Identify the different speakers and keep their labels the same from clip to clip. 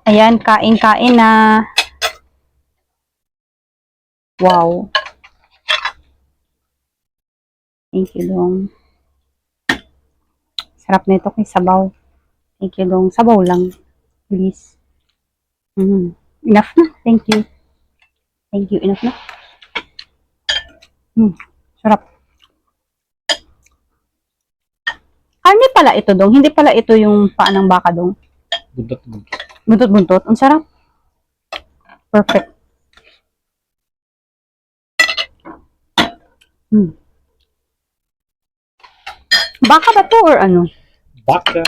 Speaker 1: Ayan, kain-kain na. Wow. Thank you, Dong. Sarap nito kay sabaw. Thank you, Dong. Sabaw lang. Please. Enough na. Thank you. Thank you. Enough na. Sarap. Karne pala ito, Dong. Hindi pala ito yung paa ng baka, Dong.
Speaker 2: Buntot-buntot.
Speaker 1: Buntot-buntot. Ang sarap. Perfect. Baka ba to or ano?
Speaker 2: Baka.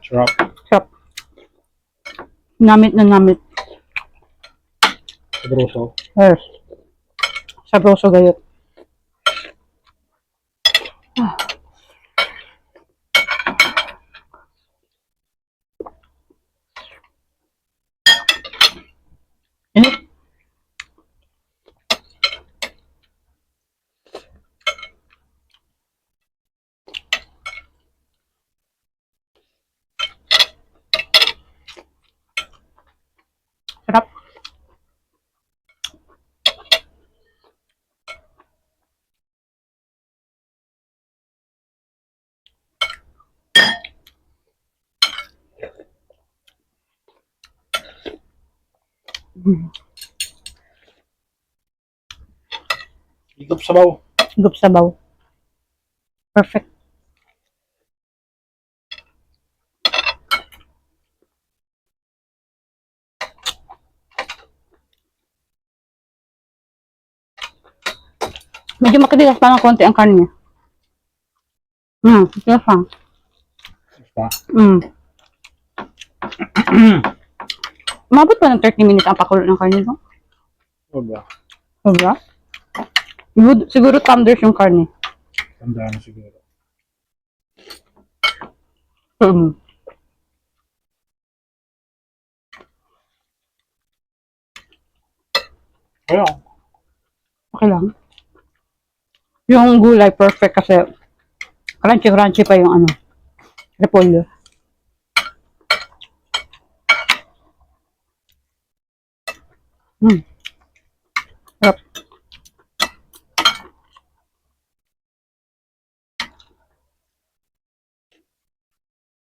Speaker 2: Sarap.
Speaker 1: Sarap. Namit na namit.
Speaker 2: Sabroso.
Speaker 1: Yes. Sabroso gayot. Sarap.
Speaker 2: Higop sabaw.
Speaker 1: Higop sabaw. Perfect. Medyo makatigas pa ng konti ang karne. Tigas lang.
Speaker 2: Basta.
Speaker 1: Umabot pa ng 30 minutes ang pakulo ng karne, no?
Speaker 2: Huwag ba?
Speaker 1: Sobra? Siguro tenders yung karne.
Speaker 2: Tandaan na siguro. Kaya.
Speaker 1: Okay lang. Yung gulay, perfect kasi crunchy-crunchy pa yung ano, repolyo.